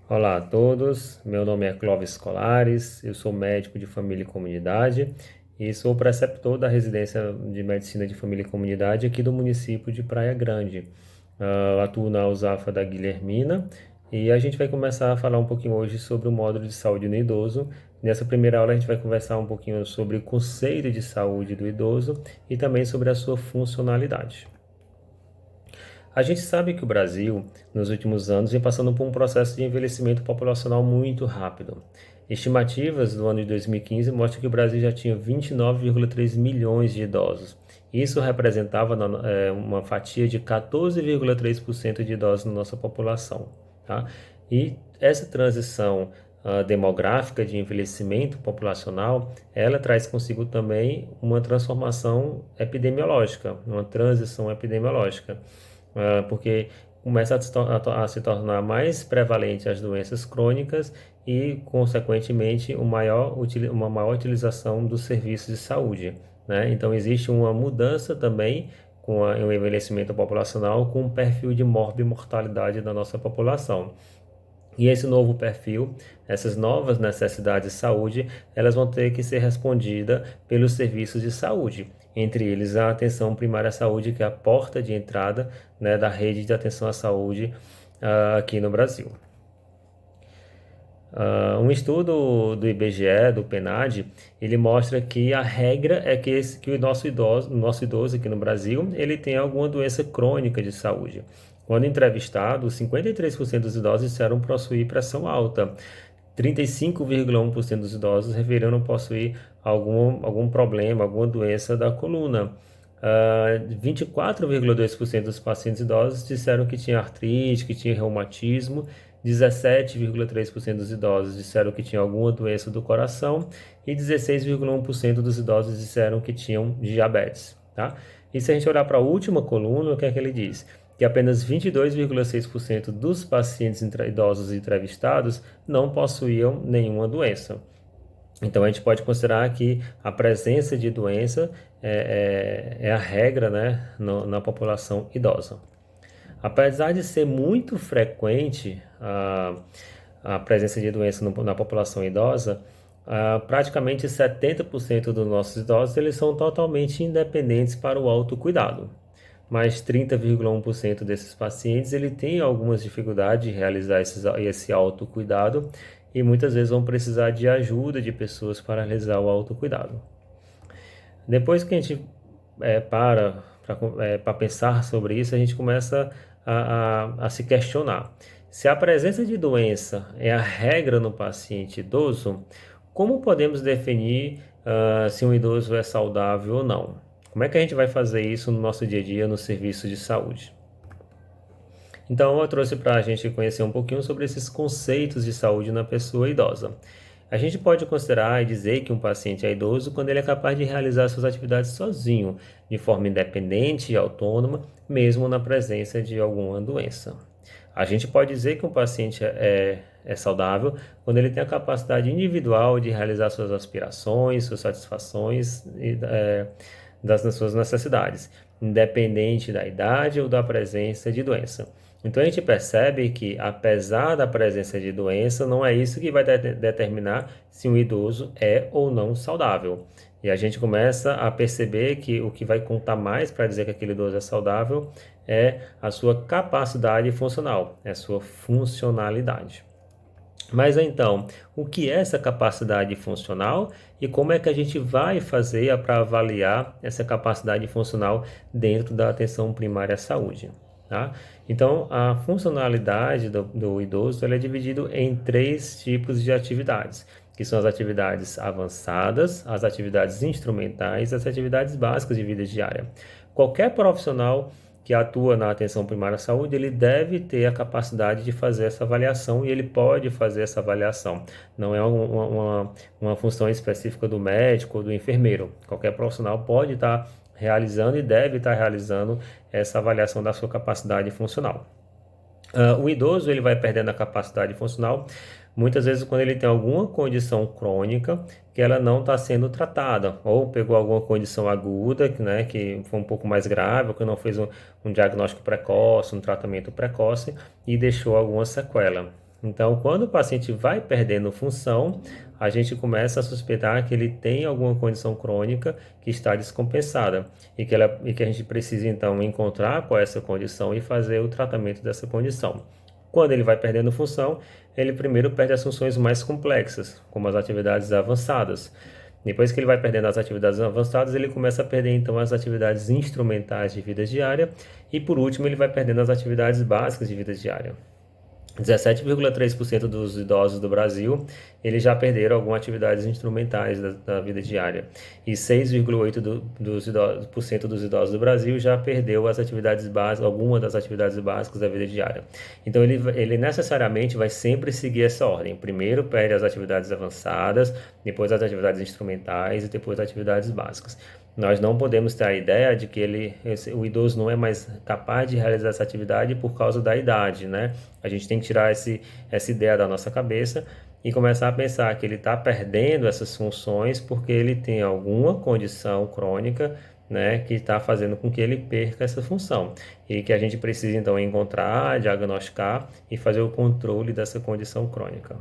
Olá a todos, meu nome é Clóvis Colares, eu sou médico de família e comunidade e sou preceptor da residência de medicina de família e comunidade aqui do município de Praia Grande. Atuo na USAFA da Guilhermina e a gente vai começar a falar um pouquinho hoje sobre o módulo de saúde no idoso. Nessa primeira aula a gente vai conversar um pouquinho sobre o conceito de saúde do idoso e também sobre a sua funcionalidade. A gente sabe que o Brasil, nos últimos anos, vem passando por um processo de envelhecimento populacional muito rápido. Estimativas do ano de 2015 mostram que o Brasil já tinha 29,3 milhões de idosos. Isso representava uma fatia de 14,3% de idosos na nossa população. Tá? E essa transição demográfica de envelhecimento populacional, ela traz consigo também uma transformação epidemiológica, uma transição epidemiológica porque começa a se tornar mais prevalente as doenças crônicas e, consequentemente, uma maior utilização dos serviços de saúde, né? Então, existe uma mudança também com o envelhecimento populacional, com o perfil de morbimortalidade da nossa população. E esse novo perfil, essas novas necessidades de saúde, elas vão ter que ser respondidas pelos serviços de saúde, entre eles a atenção primária à saúde, que é a porta de entrada, né, da rede de atenção à saúde aqui no Brasil. Um estudo do IBGE, do PNAD, ele mostra que a regra é que o nosso idoso aqui no Brasil, ele tem alguma doença crônica de saúde. Quando entrevistado, 53% dos idosos disseram possuir pressão alta. 35,1% dos idosos referiram possuir algum problema, alguma doença da coluna. 24,2% dos pacientes idosos disseram que tinha artrite, que tinha reumatismo. 17,3% dos idosos disseram que tinham alguma doença do coração e 16,1% dos idosos disseram que tinham diabetes, tá? E se a gente olhar para a última coluna, o que é que ele diz? Que apenas 22,6% dos pacientes idosos entrevistados não possuíam nenhuma doença. Então, a gente pode considerar que a presença de doença é a regra, né, na população idosa. Apesar de ser muito frequente a presença de doença na população idosa, praticamente 70% dos nossos idosos eles são totalmente independentes para o autocuidado. Mas 30,1% desses pacientes ele tem algumas dificuldades de realizar esse autocuidado e muitas vezes vão precisar de ajuda de pessoas para realizar o autocuidado. Depois que a gente para pensar sobre isso, a gente começa a se questionar. Se a presença de doença é a regra no paciente idoso, como podemos definir se um idoso é saudável ou não? Como é que a gente vai fazer isso no nosso dia a dia no serviço de saúde? Então, eu trouxe para a gente conhecer um pouquinho sobre esses conceitos de saúde na pessoa idosa. A gente pode considerar e dizer que um paciente é idoso quando ele é capaz de realizar suas atividades sozinho, de forma independente e autônoma, mesmo na presença de alguma doença. A gente pode dizer que um paciente é saudável quando ele tem a capacidade individual de realizar suas aspirações, suas satisfações das suas necessidades, independente da idade ou da presença de doença. Então a gente percebe que, apesar da presença de doença, não é isso que vai determinar se um idoso é ou não saudável. E a gente começa a perceber que o que vai contar mais para dizer que aquele idoso é saudável é a sua capacidade funcional, é a sua funcionalidade. Mas então, o que é essa capacidade funcional e como é que a gente vai fazer para avaliar essa capacidade funcional dentro da atenção primária à saúde? Tá? Então, a funcionalidade do idoso ela é dividida em três tipos de atividades, que são as atividades avançadas, as atividades instrumentais e as atividades básicas de vida diária. Qualquer profissional que atua na atenção primária à saúde, ele deve ter a capacidade de fazer essa avaliação e ele pode fazer essa avaliação. Não é uma função específica do médico ou do enfermeiro. Qualquer profissional pode estar realizando e deve estar realizando essa avaliação da sua capacidade funcional. O idoso ele vai perdendo a capacidade funcional muitas vezes quando ele tem alguma condição crônica que ela não está sendo tratada, ou pegou alguma condição aguda, né, que foi um pouco mais grave, ou que não fez um diagnóstico precoce, um tratamento precoce e deixou alguma sequela. Então, quando o paciente vai perdendo função, a gente começa a suspeitar que ele tem alguma condição crônica que está descompensada e que a gente precisa então encontrar qual é essa condição e fazer o tratamento dessa condição. Quando ele vai perdendo função, ele primeiro perde as funções mais complexas, como as atividades avançadas. Depois que ele vai perdendo as atividades avançadas, ele começa a perder então as atividades instrumentais de vida diária e por último ele vai perdendo as atividades básicas de vida diária. 17,3% dos idosos do Brasil, eles já perderam algumas atividades instrumentais da vida diária. E 6,8% dos idosos do Brasil já perdeu as atividades básicas, alguma das atividades básicas da vida diária. Então, ele necessariamente vai sempre seguir essa ordem. Primeiro perde as atividades avançadas, depois as atividades instrumentais e depois as atividades básicas. Nós não podemos ter a ideia de que o idoso não é mais capaz de realizar essa atividade por causa da idade, né? A gente tem que tirar essa ideia da nossa cabeça e começar a pensar que ele está perdendo essas funções porque ele tem alguma condição crônica, né, que está fazendo com que ele perca essa função e que a gente precisa então encontrar, diagnosticar e fazer o controle dessa condição crônica.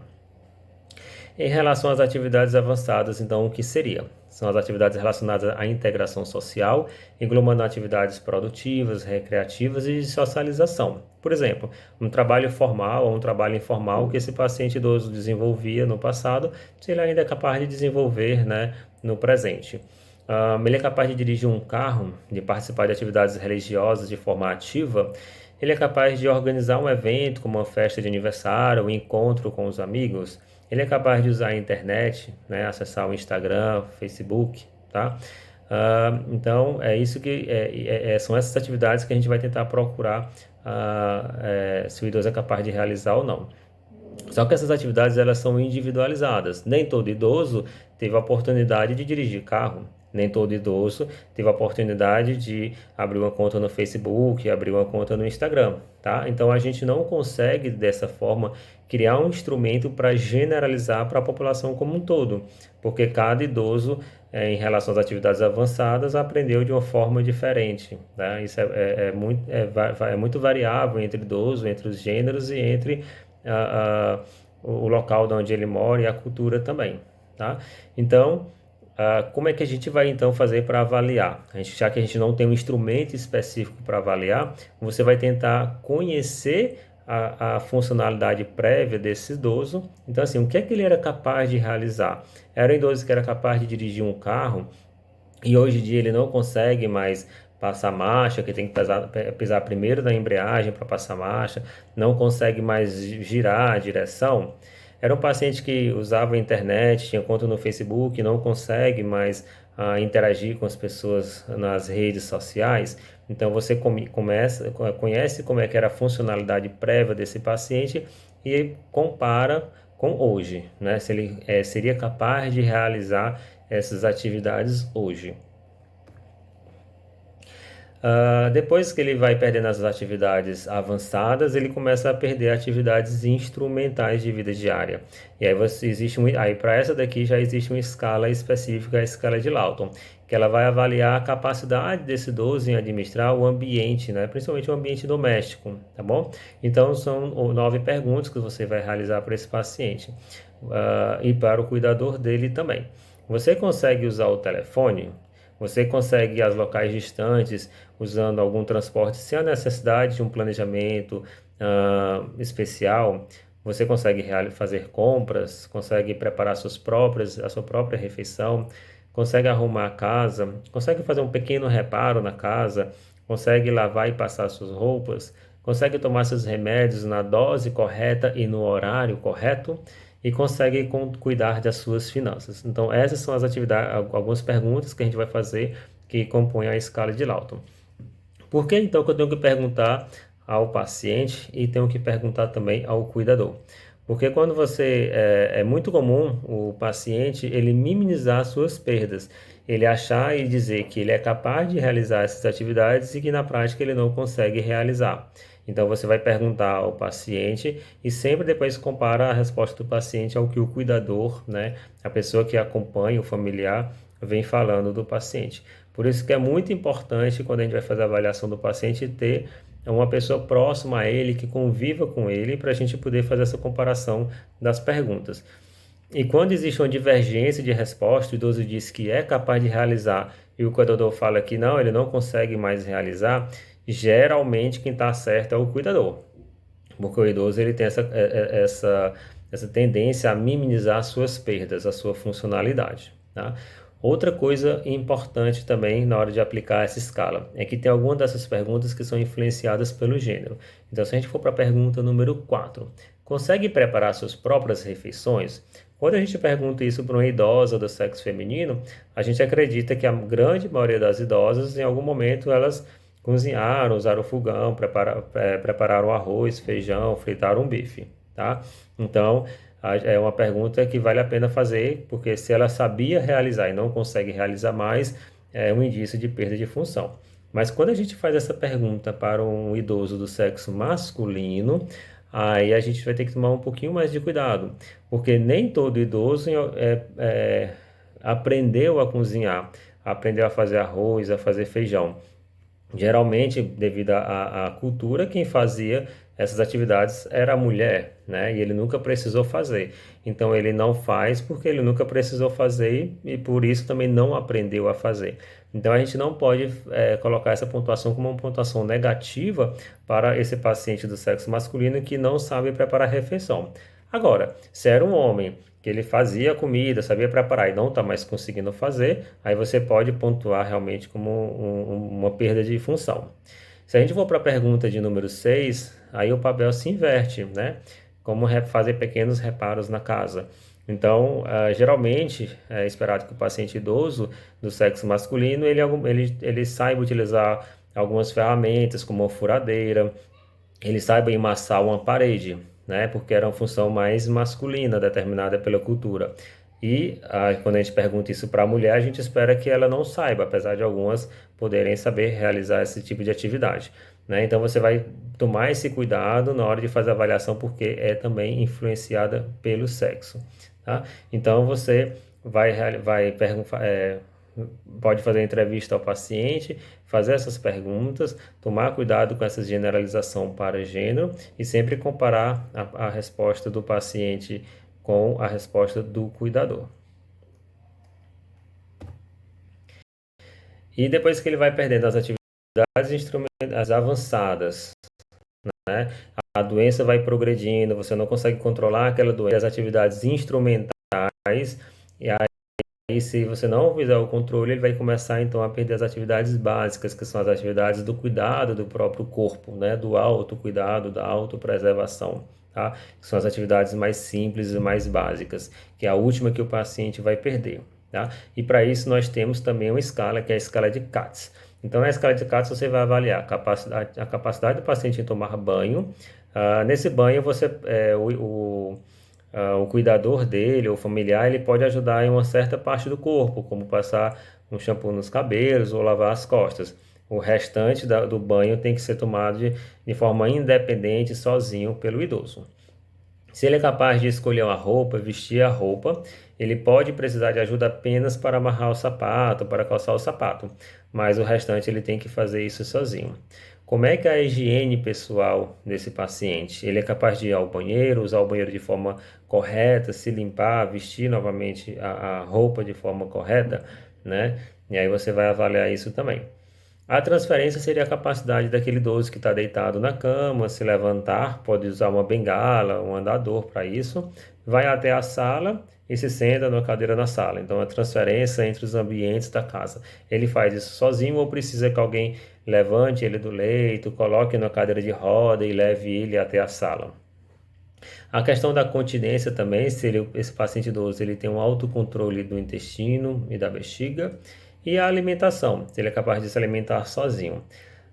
Em relação às atividades avançadas, então, o que seria? São as atividades relacionadas à integração social, englobando atividades produtivas, recreativas e de socialização. Por exemplo, um trabalho formal ou um trabalho informal que esse paciente idoso desenvolvia no passado, se ele ainda é capaz de desenvolver, né, no presente. Ele é capaz de dirigir um carro, de participar de atividades religiosas de forma ativa. Ele é capaz de organizar um evento, como uma festa de aniversário, um encontro com os amigos. Ele é capaz de usar a internet, né, acessar o Instagram, Facebook, tá? Então, é isso que são essas atividades que a gente vai tentar procurar se o idoso é capaz de realizar ou não. Só que essas atividades elas são individualizadas. Nem todo idoso teve a oportunidade de dirigir carro. Nem todo idoso teve a oportunidade de abrir uma conta no Facebook, abrir uma conta no Instagram, tá? Então a gente não consegue dessa forma criar um instrumento para generalizar para a população como um todo, porque cada idoso em relação às atividades avançadas aprendeu de uma forma diferente, tá? Isso é muito variável entre idoso, entre os gêneros e entre o local de onde ele mora e a cultura também, tá? Então, como é que a gente vai então fazer para avaliar? Já que a gente não tem um instrumento específico para avaliar, você vai tentar conhecer a funcionalidade prévia desse idoso. Então, assim, o que é que ele era capaz de realizar? Era um idoso que era capaz de dirigir um carro e hoje em dia ele não consegue mais passar marcha, que tem que pisar primeiro na embreagem para passar marcha, não consegue mais girar a direção. Era um paciente que usava a internet, tinha conta no Facebook, não consegue mais interagir com as pessoas nas redes sociais. Então você conhece como é que era a funcionalidade prévia desse paciente e compara com hoje, né? Se ele seria capaz de realizar essas atividades hoje. Depois que ele vai perdendo as atividades avançadas, ele começa a perder atividades instrumentais de vida diária. E aí aí para essa daqui já existe uma escala específica, a escala de Lawton, que ela vai avaliar a capacidade desse idoso em administrar o ambiente, né? Principalmente o ambiente doméstico, tá bom? Então são 9 perguntas que você vai realizar para esse paciente e para o cuidador dele também. Você consegue usar o telefone? Você consegue ir aos locais distantes usando algum transporte sem a necessidade de um planejamento especial? Você consegue fazer compras? Consegue preparar a sua própria refeição? Consegue arrumar a casa? Consegue fazer um pequeno reparo na casa? Consegue lavar e passar suas roupas? Consegue tomar seus remédios na dose correta e no horário correto? E consegue cuidar das suas finanças. Então, essas são as atividades, algumas perguntas que a gente vai fazer que compõem a escala de Lawton. Por que então que eu tenho que perguntar ao paciente e tenho que perguntar também ao cuidador? Porque quando é muito comum o paciente ele minimizar suas perdas, ele achar e dizer que ele é capaz de realizar essas atividades e que na prática ele não consegue realizar. Então você vai perguntar ao paciente e sempre depois compara a resposta do paciente ao que o cuidador, né, a pessoa que acompanha o familiar, vem falando do paciente. Por isso que é muito importante quando a gente vai fazer a avaliação do paciente ter uma pessoa próxima a ele, que conviva com ele, para a gente poder fazer essa comparação das perguntas. E quando existe uma divergência de resposta, o idoso diz que é capaz de realizar e o cuidador fala que não, ele não consegue mais realizar, geralmente quem está certo é o cuidador, porque o idoso ele tem essa tendência a minimizar as suas perdas, a sua funcionalidade, tá? Outra coisa importante também na hora de aplicar essa escala é que tem algumas dessas perguntas que são influenciadas pelo gênero. Então, se a gente for para a pergunta número 4, consegue preparar suas próprias refeições? Quando a gente pergunta isso para uma idosa do sexo feminino, a gente acredita que a grande maioria das idosas, em algum momento, elas cozinharam, usaram o fogão, prepararam arroz, feijão, fritaram um bife, tá? Então, é uma pergunta que vale a pena fazer, porque se ela sabia realizar e não consegue realizar mais, é um indício de perda de função. Mas quando a gente faz essa pergunta para um idoso do sexo masculino, aí a gente vai ter que tomar um pouquinho mais de cuidado, porque nem todo idoso aprendeu a cozinhar, aprendeu a fazer arroz, a fazer feijão. Geralmente, devido à cultura, quem fazia essas atividades era a mulher, né? E ele nunca precisou fazer. Então, ele não faz porque ele nunca precisou fazer e por isso também não aprendeu a fazer. Então, a gente não pode colocar essa pontuação como uma pontuação negativa para esse paciente do sexo masculino que não sabe preparar a refeição. Agora, se era um homem que ele fazia comida, sabia preparar e não está mais conseguindo fazer, aí você pode pontuar realmente como uma perda de função. Se a gente for para a pergunta de número 6, aí o papel se inverte, né? Como fazer pequenos reparos na casa. Então, geralmente, é esperado que o paciente idoso do sexo masculino, ele saiba utilizar algumas ferramentas, como a furadeira, ele saiba emassar uma parede, né? Porque era uma função mais masculina, determinada pela cultura. E quando a gente pergunta isso para a mulher, a gente espera que ela não saiba, apesar de algumas poderem saber realizar esse tipo de atividade, né? Então você vai tomar esse cuidado na hora de fazer a avaliação, porque é também influenciada pelo sexo, tá? Então você pode fazer entrevista ao paciente, fazer essas perguntas, tomar cuidado com essa generalização para gênero e sempre comparar a resposta do paciente com a resposta do cuidador. E depois que ele vai perdendo as atividades instrumentais avançadas, né? A doença vai progredindo, você não consegue controlar aquela doença, as atividades instrumentais, e aí, se você não fizer o controle, ele vai começar então a perder as atividades básicas, que são as atividades do cuidado do próprio corpo, né? Do autocuidado, da autopreservação, tá? Que são as atividades mais simples e mais básicas, que é a última que o paciente vai perder, tá? E para isso nós temos também uma escala, que é a escala de Katz. Então, na escala de Katz, você vai avaliar a capacidade do paciente em tomar banho. Nesse banho, o cuidador dele ou familiar, ele pode ajudar em uma certa parte do corpo, como passar um shampoo nos cabelos ou lavar as costas. O restante do banho tem que ser tomado de forma independente, sozinho, pelo idoso. Se ele é capaz de escolher uma roupa, vestir a roupa, ele pode precisar de ajuda apenas para amarrar o sapato, para calçar o sapato, mas o restante ele tem que fazer isso sozinho. Como é que é a higiene pessoal desse paciente? Ele é capaz de ir ao banheiro, usar o banheiro de forma correta, se limpar, vestir novamente a roupa de forma correta, né? E aí você vai avaliar isso também. A transferência seria a capacidade daquele idoso que está deitado na cama, se levantar, pode usar uma bengala, um andador para isso, vai até a sala e se senta numa cadeira na sala. Então, a transferência entre os ambientes da casa. Ele faz isso sozinho ou precisa que alguém levante ele do leito, coloque na cadeira de roda e leve ele até a sala. A questão da continência também, se esse paciente idoso ele tem um autocontrole do intestino e da bexiga, e a alimentação, se ele é capaz de se alimentar sozinho.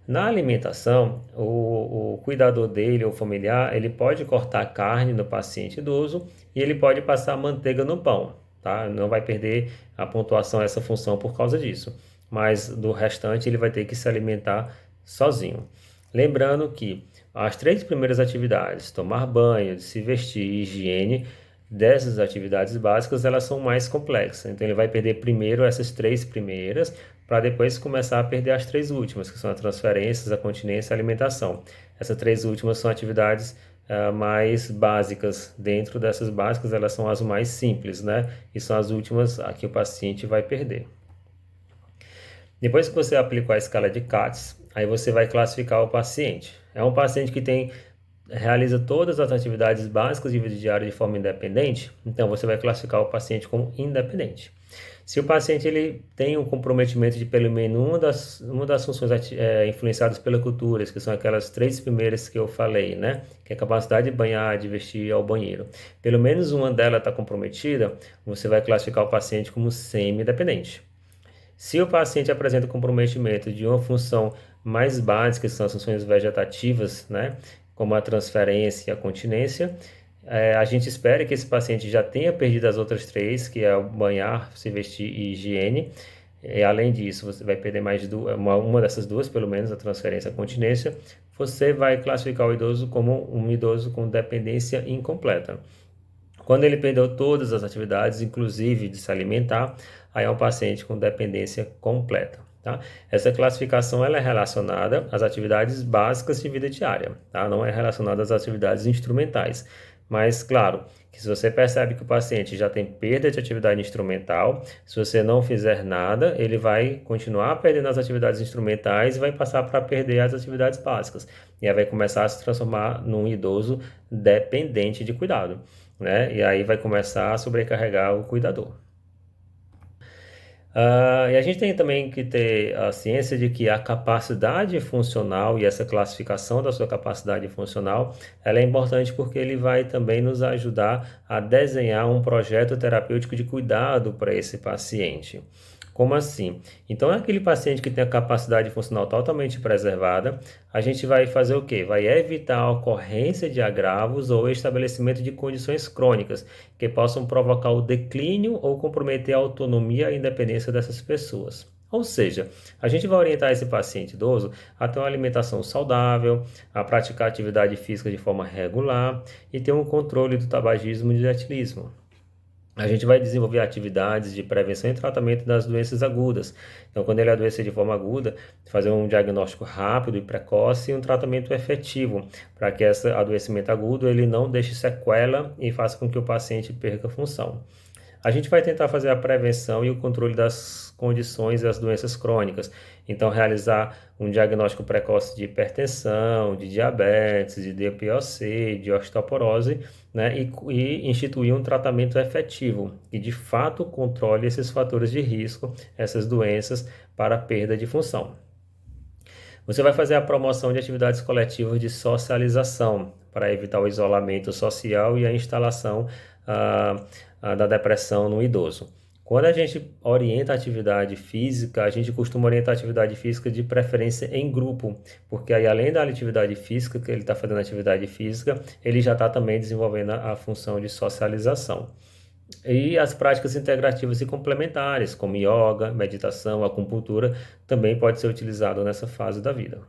Na alimentação, o cuidador dele ou familiar, ele pode cortar carne no paciente idoso e ele pode passar manteiga no pão, tá? Não vai perder a pontuação essa função por causa disso, mas do restante ele vai ter que se alimentar sozinho. Lembrando que as três primeiras atividades, tomar banho, se vestir e higiene, dessas atividades básicas, elas são mais complexas. Então, ele vai perder primeiro essas três primeiras, para depois começar a perder as três últimas, que são as transferências, a continência e a alimentação. Essas três últimas são atividades mais básicas. Dentro dessas básicas, elas são as mais simples, né? E são as últimas a que o paciente vai perder. Depois que você aplicou a escala de CATS, aí você vai classificar o paciente. É um paciente que realiza todas as atividades básicas de vida diária de forma independente, então você vai classificar o paciente como independente. Se o paciente ele tem um comprometimento de pelo menos uma das funções influenciadas pela cultura, que são aquelas três primeiras que eu falei, né? Que é a capacidade de banhar, de vestir ao banheiro. Pelo menos uma delas está comprometida, você vai classificar o paciente como semi-dependente. Se o paciente apresenta comprometimento de uma função mais básica, que são as funções vegetativas, né, como a transferência e a continência, a gente espera que esse paciente já tenha perdido as outras três, que é o banhar, se vestir e higiene. E, além disso, você vai perder mais uma dessas duas, pelo menos, a transferência e a continência. Você vai classificar o idoso como um idoso com dependência incompleta. Quando ele perdeu todas as atividades, inclusive de se alimentar, aí é um paciente com dependência completa. Tá? Essa classificação ela é relacionada às atividades básicas de vida diária, tá? Não é relacionada às atividades instrumentais. Mas, claro, que se você percebe que o paciente já tem perda de atividade instrumental, se você não fizer nada, ele vai continuar perdendo as atividades instrumentais e vai passar para perder as atividades básicas. E aí vai começar a se transformar num idoso dependente de cuidado, né? E aí vai começar a sobrecarregar o cuidador. E a gente tem também que ter a ciência de que a capacidade funcional e essa classificação da sua capacidade funcional, ela é importante porque ele vai também nos ajudar a desenhar um projeto terapêutico de cuidado para esse paciente. Como assim? Então, aquele paciente que tem a capacidade funcional totalmente preservada, a gente vai fazer o quê? Vai evitar a ocorrência de agravos ou estabelecimento de condições crônicas que possam provocar o declínio ou comprometer a autonomia e a independência dessas pessoas. Ou seja, a gente vai orientar esse paciente idoso a ter uma alimentação saudável, a praticar atividade física de forma regular e ter um controle do tabagismo e do etilismo. A gente vai desenvolver atividades de prevenção e tratamento das doenças agudas. Então, quando ele adoecer de forma aguda, fazer um diagnóstico rápido e precoce e um tratamento efetivo, para que esse adoecimento agudo ele não deixe sequela e faça com que o paciente perca a função. A gente vai tentar fazer a prevenção e o controle das condições e das doenças crônicas. Então, realizar um diagnóstico precoce de hipertensão, de diabetes, de DPOC, de osteoporose, né? E instituir um tratamento efetivo que, de fato, controle esses fatores de risco, essas doenças, para a perda de função. Você vai fazer a promoção de atividades coletivas de socialização para evitar o isolamento social e a instalação da depressão no idoso. Quando a gente orienta a atividade física, a gente costuma orientar a atividade física de preferência em grupo, porque aí além da atividade física, que ele está fazendo atividade física, ele já está também desenvolvendo a função de socialização. E as práticas integrativas e complementares, como yoga, meditação, acupuntura, também pode ser utilizado nessa fase da vida.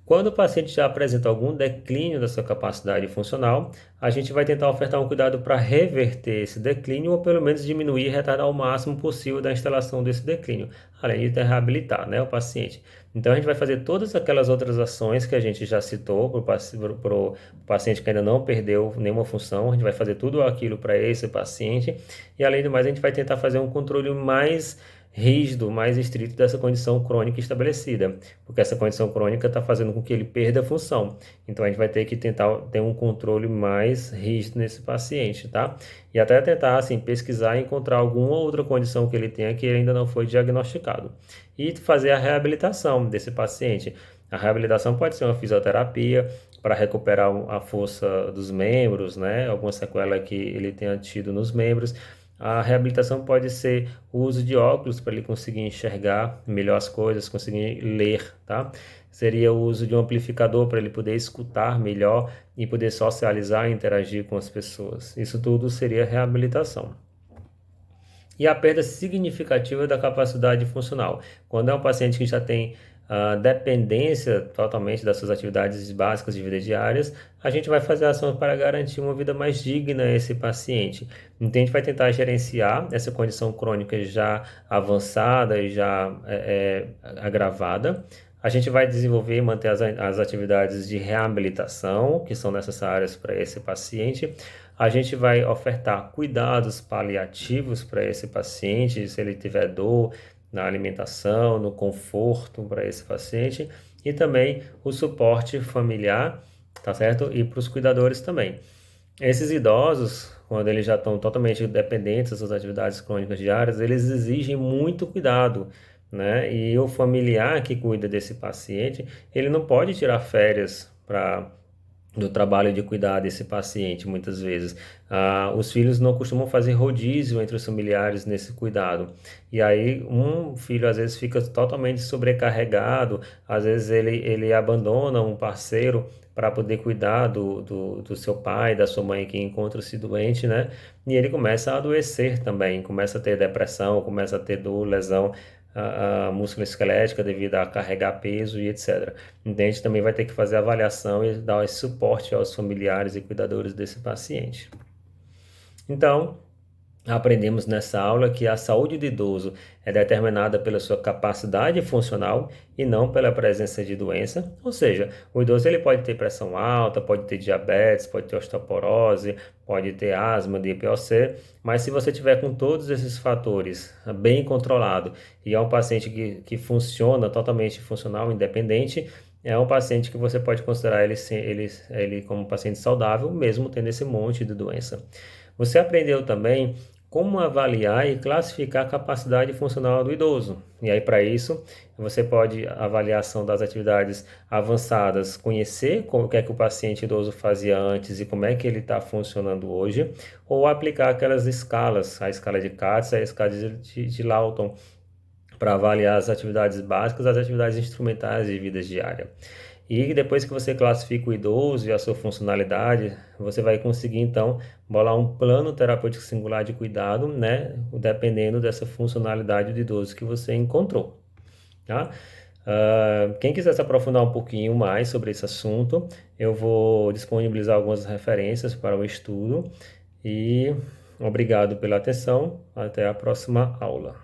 Quando o paciente já apresenta algum declínio da sua capacidade funcional, a gente vai tentar ofertar um cuidado para reverter esse declínio ou pelo menos diminuir e retardar o máximo possível da instalação desse declínio, além de reabilitar, né, o paciente. Então a gente vai fazer todas aquelas outras ações que a gente já citou para o paciente que ainda não perdeu nenhuma função, a gente vai fazer tudo aquilo para esse paciente e além do mais a gente vai tentar fazer um controle mais rígido, mais estrito dessa condição crônica estabelecida, porque essa condição crônica está fazendo com que ele perda a função. Então a gente vai ter que tentar ter um controle mais rígido nesse paciente, tá? E até tentar assim pesquisar e encontrar alguma outra condição que ele tenha que ainda não foi diagnosticado. E fazer a reabilitação desse paciente. A reabilitação pode ser uma fisioterapia para recuperar a força dos membros, né? Alguma sequela que ele tenha tido nos membros. A reabilitação pode ser o uso de óculos para ele conseguir enxergar melhor as coisas, conseguir ler, tá? Seria o uso de um amplificador para ele poder escutar melhor e poder socializar e interagir com as pessoas. Isso tudo seria reabilitação. E a perda significativa da capacidade funcional. Quando é um paciente que já tem a dependência totalmente das suas atividades básicas de vida diárias, a gente vai fazer ações para garantir uma vida mais digna a esse paciente. Então, a gente vai tentar gerenciar essa condição crônica já avançada e já agravada. A gente vai desenvolver e manter as atividades de reabilitação que são necessárias para esse paciente. A gente vai ofertar cuidados paliativos para esse paciente, se ele tiver dor na alimentação, no conforto para esse paciente, e também o suporte familiar, tá certo? E para os cuidadores também. Esses idosos, quando eles já estão totalmente dependentes das suas atividades crônicas diárias, eles exigem muito cuidado, né? E o familiar que cuida desse paciente, ele não pode tirar férias para do trabalho de cuidar desse paciente, muitas vezes. Os filhos não costumam fazer rodízio entre os familiares nesse cuidado. E aí, um filho às vezes fica totalmente sobrecarregado, às vezes ele abandona um parceiro para poder cuidar do seu pai, da sua mãe que encontra-se doente, né? E ele começa a adoecer também, começa a ter depressão, começa a ter dor, lesão musculoesquelética devido a carregar peso e etc. Então, a gente também vai ter que fazer avaliação e dar esse suporte aos familiares e cuidadores desse paciente. Então, aprendemos nessa aula que a saúde do idoso é determinada pela sua capacidade funcional e não pela presença de doença. Ou seja, o idoso ele pode ter pressão alta, pode ter diabetes, pode ter osteoporose, pode ter asma, DPOC, mas se você tiver com todos esses fatores bem controlado e é um paciente que funciona totalmente funcional, independente, é um paciente que você pode considerar ele como um paciente saudável, mesmo tendo esse monte de doença. Você aprendeu também como avaliar e classificar a capacidade funcional do idoso. E aí, para isso, você pode avaliar a ação das atividades avançadas, conhecer o que é que o paciente idoso fazia antes e como é que ele está funcionando hoje, ou aplicar aquelas escalas, a escala de Katz, a escala de Lawton, para avaliar as atividades básicas, as atividades instrumentais de vida diária. E depois que você classifica o idoso e a sua funcionalidade, você vai conseguir então bolar um plano terapêutico singular de cuidado, né, dependendo dessa funcionalidade do idoso que você encontrou, tá? Quem quiser se aprofundar um pouquinho mais sobre esse assunto, eu vou disponibilizar algumas referências para o estudo e obrigado pela atenção. Até a próxima aula.